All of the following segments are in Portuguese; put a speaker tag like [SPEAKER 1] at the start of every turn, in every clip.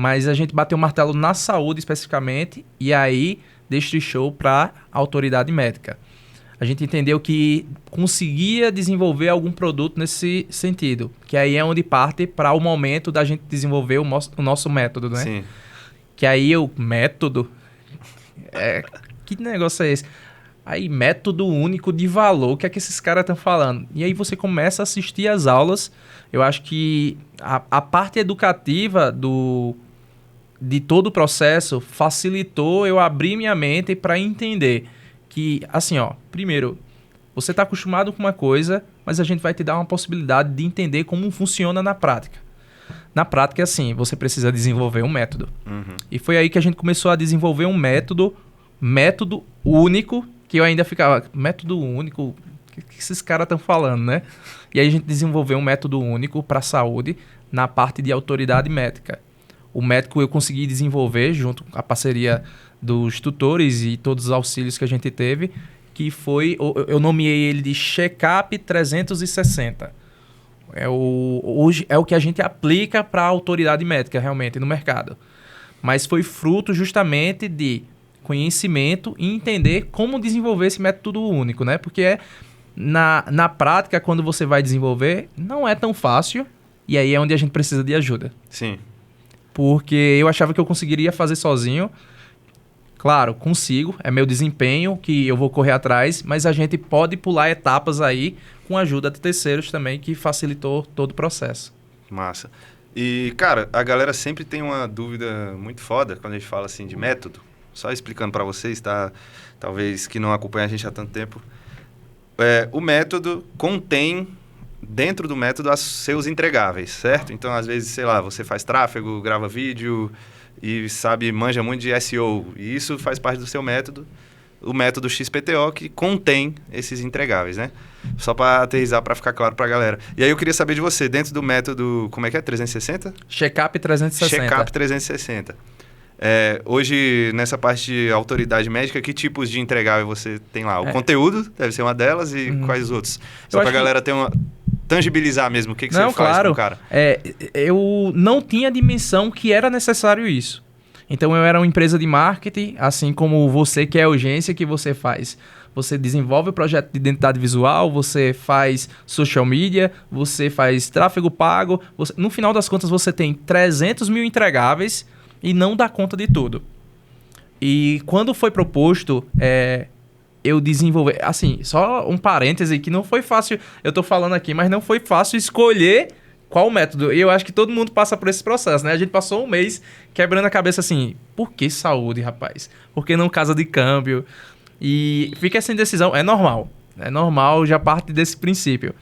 [SPEAKER 1] Mas a gente bateu o martelo na saúde especificamente e aí destrinchou para a autoridade médica. A gente entendeu que conseguia desenvolver algum produto nesse sentido, que aí é onde parte para o momento da gente desenvolver o nosso método, né?
[SPEAKER 2] Sim.
[SPEAKER 1] Que aí o método... que negócio é esse? Aí, método único de valor, o que é que esses caras estão falando? E aí você começa a assistir as aulas. Eu acho que a parte educativa de todo o processo facilitou eu abrir minha mente para entender que, assim, ó, primeiro, você está acostumado com uma coisa, mas a gente vai te dar uma possibilidade de entender como funciona na prática. Na prática, assim, você precisa desenvolver um método.
[SPEAKER 2] Uhum.
[SPEAKER 1] E foi aí que a gente começou a desenvolver um método único, que eu ainda ficava, método único, o que esses caras estão falando, né? E aí a gente desenvolveu um método único para a saúde na parte de autoridade médica. O médico eu consegui desenvolver, junto com a parceria dos tutores e todos os auxílios que a gente teve, que foi, eu nomeei ele de Check-up 360. Hoje é o que a gente aplica para a autoridade médica realmente no mercado. Mas foi fruto justamente de conhecimento e entender como desenvolver esse método único, né? Porque na prática, quando você vai desenvolver, não é tão fácil e aí é onde a gente precisa de ajuda.
[SPEAKER 2] Sim.
[SPEAKER 1] Porque eu achava que eu conseguiria fazer sozinho. Claro, consigo, é meu desempenho que eu vou correr atrás, mas a gente pode pular etapas aí com a ajuda de terceiros também, que facilitou todo o processo.
[SPEAKER 2] Massa. E, cara, a galera sempre tem uma dúvida muito foda quando a gente fala assim de método. Só explicando para vocês, tá? Talvez que não acompanha a gente há tanto tempo. O método contém, dentro do método, os seus entregáveis, certo? Então, às vezes, sei lá, você faz tráfego, grava vídeo e manja muito de SEO. E isso faz parte do seu método. O método XPTO, que contém esses entregáveis, né? Só para aterrissar, para ficar claro para a galera. E aí eu queria saber de você, dentro do método, como é que é? 360?
[SPEAKER 1] Check-up 360.
[SPEAKER 2] Check-up 360. Hoje, nessa parte de autoridade médica, que tipos de entregável você tem lá? O conteúdo deve ser uma delas e quais os outros? Só para a galera ter tangibilizar mesmo o que você faz com o cara.
[SPEAKER 1] Eu não tinha a dimensão que era necessário isso. Então, eu era uma empresa de marketing, assim como você que é a urgência que você faz. Você desenvolve o projeto de identidade visual, você faz social media, você faz tráfego pago. No final das contas, você tem 300 mil entregáveis e não dá conta de tudo. E quando foi proposto, eu desenvolvi... Assim, só um parêntese que não foi fácil... Eu tô falando aqui, mas não foi fácil escolher qual método. E eu acho que todo mundo passa por esse processo, né? A gente passou um mês quebrando a cabeça assim... Por que saúde, rapaz? Por que não casa de câmbio? E fica essa indecisão. É normal. É normal, já parte desse princípio.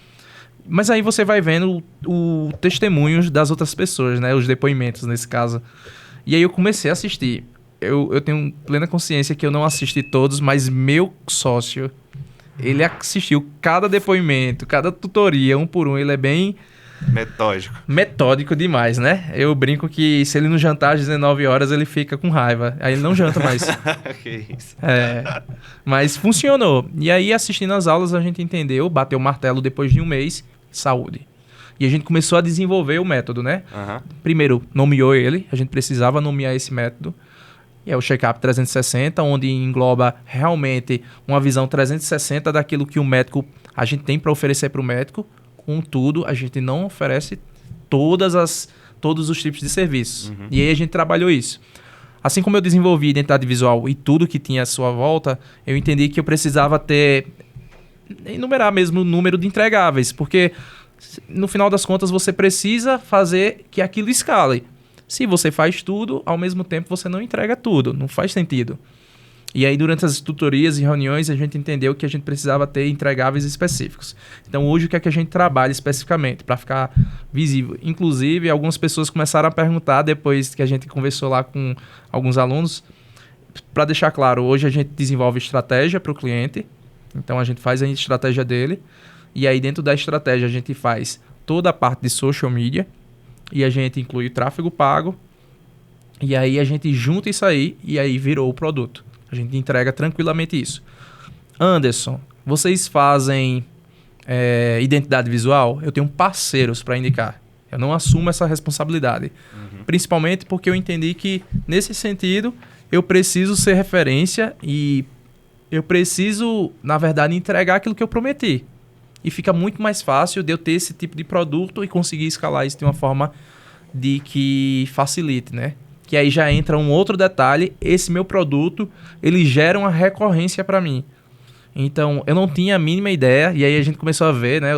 [SPEAKER 1] Mas aí você vai vendo o testemunhos das outras pessoas, né? Os depoimentos, nesse caso. E aí eu comecei a assistir. Eu tenho plena consciência que eu não assisti todos, mas meu sócio, ele assistiu cada depoimento, cada tutoria, um por um. Ele é bem... Metódico demais, né? Eu brinco que se ele não jantar às 19 horas, ele fica com raiva. Aí ele não janta mais.
[SPEAKER 2] Que isso.
[SPEAKER 1] Mas funcionou. E aí, assistindo as aulas, a gente entendeu, bateu o martelo depois de um mês, saúde. E a gente começou a desenvolver o método, né?
[SPEAKER 2] Uhum.
[SPEAKER 1] Primeiro, nomeou ele. A gente precisava nomear esse método. E é o Check-up 360, onde engloba realmente uma visão 360 daquilo que o médico... A gente tem para oferecer para o médico. Contudo, a gente não oferece todos os tipos de serviços.
[SPEAKER 2] Uhum.
[SPEAKER 1] E aí a gente trabalhou isso. Assim como eu desenvolvi identidade visual e tudo que tinha à sua volta, eu entendi que eu precisava enumerar mesmo o número de entregáveis, porque no final das contas você precisa fazer que aquilo escale. Se você faz tudo, ao mesmo tempo você não entrega tudo, não faz sentido. E aí, durante as tutorias e reuniões, a gente entendeu que a gente precisava ter entregáveis específicos. Então, hoje, o que é que a gente trabalha especificamente para ficar visível? Inclusive, algumas pessoas começaram a perguntar, depois que a gente conversou lá com alguns alunos, para deixar claro, hoje a gente desenvolve estratégia para o cliente. Então, a gente faz a estratégia dele. E aí, dentro da estratégia, a gente faz toda a parte de social media. E a gente inclui o tráfego pago. E aí, a gente junta isso aí e aí virou o produto. A gente entrega tranquilamente isso. Anderson, vocês fazem identidade visual? Eu tenho parceiros para indicar. Eu não assumo essa responsabilidade.
[SPEAKER 2] Uhum.
[SPEAKER 1] principalmente porque eu entendi que, nesse sentido, eu preciso ser referência e eu preciso, na verdade, entregar aquilo que eu prometi. E fica muito mais fácil de eu ter esse tipo de produto e conseguir escalar isso de uma forma de que facilite, né? Que aí já entra um outro detalhe, esse meu produto, ele gera uma recorrência para mim. Então, eu não tinha a mínima ideia, e aí a gente começou a ver, né?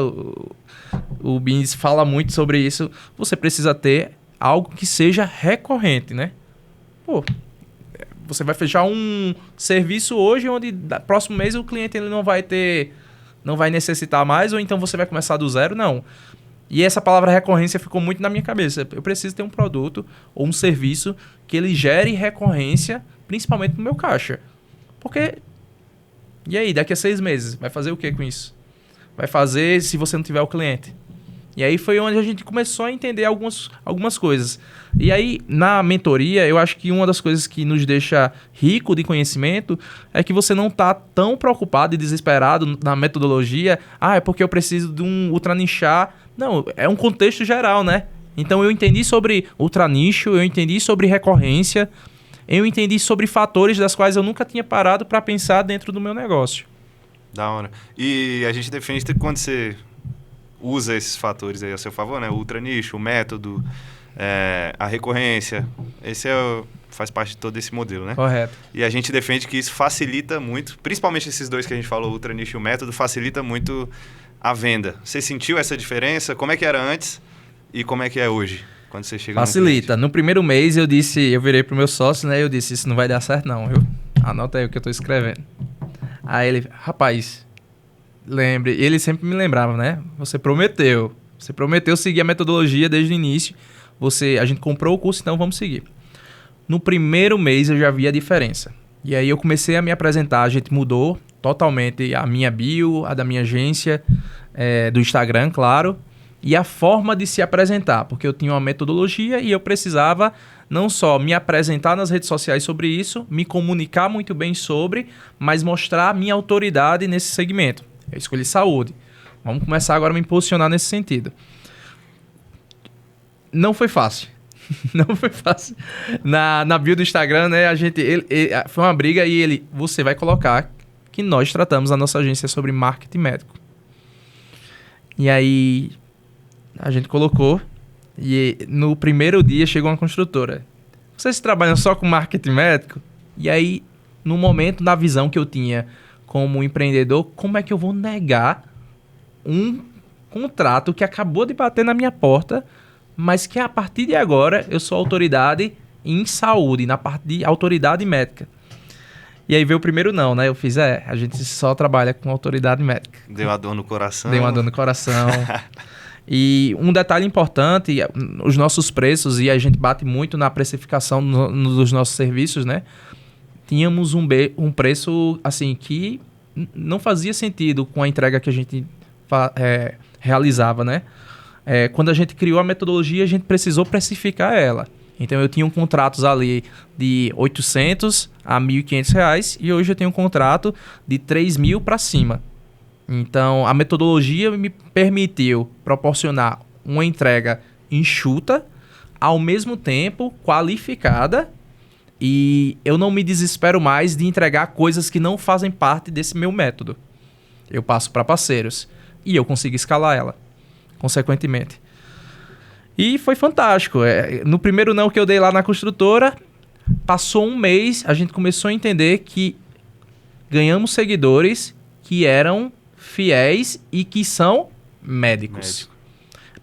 [SPEAKER 1] O Beans fala muito sobre isso. Você precisa ter algo que seja recorrente, né? Pô, você vai fechar um serviço hoje onde próximo mês o cliente ele não vai necessitar mais, ou então você vai começar do zero, não. E essa palavra recorrência ficou muito na minha cabeça. Eu preciso ter um produto ou um serviço que ele gere recorrência, principalmente no meu caixa. Porque, e aí, daqui a 6 meses, vai fazer o que com isso? Vai fazer se você não tiver o cliente. E aí foi onde a gente começou a entender algumas coisas. E aí, na mentoria, eu acho que uma das coisas que nos deixa rico de conhecimento é que você não está tão preocupado e desesperado na metodologia. É porque eu preciso de um ultranichar. Não, é um contexto geral, né? Então, eu entendi sobre ultranicho, eu entendi sobre recorrência, eu entendi sobre fatores das quais eu nunca tinha parado para pensar dentro do meu negócio.
[SPEAKER 2] Da hora. E a gente defende que quando você usa esses fatores aí a seu favor, né? O ultra nicho, o método, a recorrência. Faz parte de todo esse modelo, né?
[SPEAKER 1] Correto.
[SPEAKER 2] E a gente defende que isso facilita muito, principalmente esses dois que a gente falou, o ultra nicho e o método, facilita muito a venda. Você sentiu essa diferença? Como é que era antes e como é que é hoje? Quando você chega
[SPEAKER 1] Facilita. No primeiro mês eu virei pro meu sócio, né? Eu disse, isso não vai dar certo não, viu? Anota aí o que eu tô escrevendo. Aí ele, rapaz, lembre, ele sempre me lembrava, né? Você prometeu seguir a metodologia desde o início. A gente comprou o curso, então vamos seguir. No primeiro mês eu já vi a diferença. E aí eu comecei a me apresentar, a gente mudou totalmente a minha bio, a da minha agência, do Instagram, claro, e a forma de se apresentar, porque eu tinha uma metodologia e eu precisava não só me apresentar nas redes sociais sobre isso, me comunicar muito bem sobre, mas mostrar a minha autoridade nesse segmento. Eu escolhi saúde. Vamos começar agora a me posicionar nesse sentido. Não foi fácil. Não foi fácil. Na bio do Instagram, né, foi uma briga e você vai colocar que nós tratamos a nossa agência sobre marketing médico. E aí, a gente colocou e no primeiro dia chegou uma construtora. Vocês trabalham só com marketing médico? E aí, no momento, na visão que eu tinha como empreendedor, como é que eu vou negar um contrato que acabou de bater na minha porta, mas que a partir de agora eu sou autoridade em saúde, na parte de autoridade médica. E aí veio o primeiro não, né? Eu fiz, a gente só trabalha com autoridade médica.
[SPEAKER 2] Deu uma dor no coração.
[SPEAKER 1] Deu uma dor no coração. E um detalhe importante, os nossos preços, e a gente bate muito na precificação dos nossos serviços, né? Tínhamos um preço, assim, que não fazia sentido com a entrega que a gente realizava, né? Quando a gente criou a metodologia, a gente precisou precificar ela. Então, eu tinha contratos ali de R$800 a R$1.500 e hoje eu tenho um contrato de R$3.000 para cima. Então, a metodologia me permitiu proporcionar uma entrega enxuta, ao mesmo tempo qualificada, e eu não me desespero mais de entregar coisas que não fazem parte desse meu método. Eu passo para parceiros e eu consigo escalar ela, consequentemente. E foi fantástico. No primeiro não que eu dei lá na construtora, passou um mês, a gente começou a entender que ganhamos seguidores que eram fiéis e que são médicos.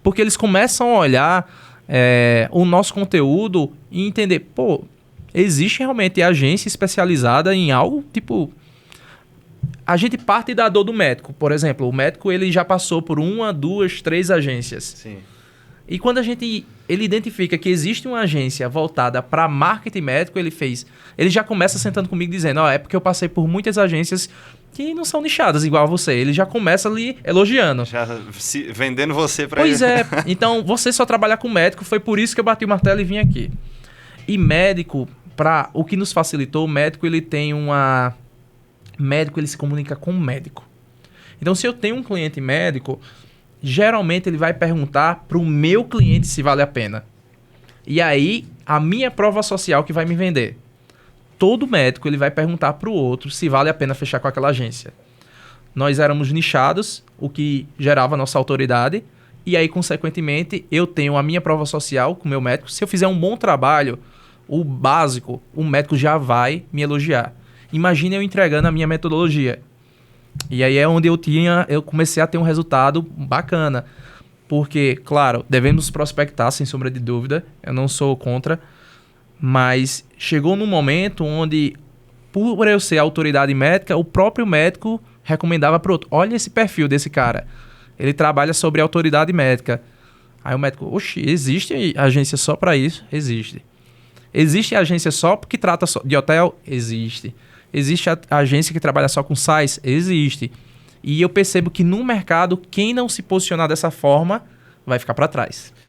[SPEAKER 1] Porque eles começam a olhar o nosso conteúdo e entender, pô, existe realmente agência especializada em algo, tipo... A gente parte da dor do médico. Por exemplo, o médico ele já passou por 1, 2, 3 agências.
[SPEAKER 2] Sim.
[SPEAKER 1] E quando ele identifica que existe uma agência voltada para marketing médico, ele já começa sentando comigo dizendo, é porque eu passei por muitas agências que não são nichadas igual a você. Ele já começa ali elogiando.
[SPEAKER 2] Já vendendo você para ele.
[SPEAKER 1] Pois é. Então, você só trabalhar com médico, foi por isso que eu bati o martelo e vim aqui. E médico, o que nos facilitou, o médico ele tem uma... Médico ele se comunica com o médico. Então, se eu tenho um cliente médico... Geralmente ele vai perguntar para o meu cliente se vale a pena. E aí, a minha prova social que vai me vender. Todo médico ele vai perguntar para o outro se vale a pena fechar com aquela agência. Nós éramos nichados, o que gerava a nossa autoridade. E aí, consequentemente, eu tenho a minha prova social com o meu médico. Se eu fizer um bom trabalho, o básico, o médico já vai me elogiar. Imagina eu entregando a minha metodologia. E aí é onde eu comecei a ter um resultado bacana. Porque, claro, devemos prospectar, sem sombra de dúvida. Eu não sou contra. Mas chegou num momento onde, por eu ser autoridade médica, o próprio médico recomendava para o outro. Olha esse perfil desse cara. Ele trabalha sobre autoridade médica. Aí o médico, oxi, existe agência só para isso? Existe. Existe agência só porque trata só de hotel? Existe. Existe agência que trabalha só com SaaS? Existe. E eu percebo que no mercado, quem não se posicionar dessa forma vai ficar para trás.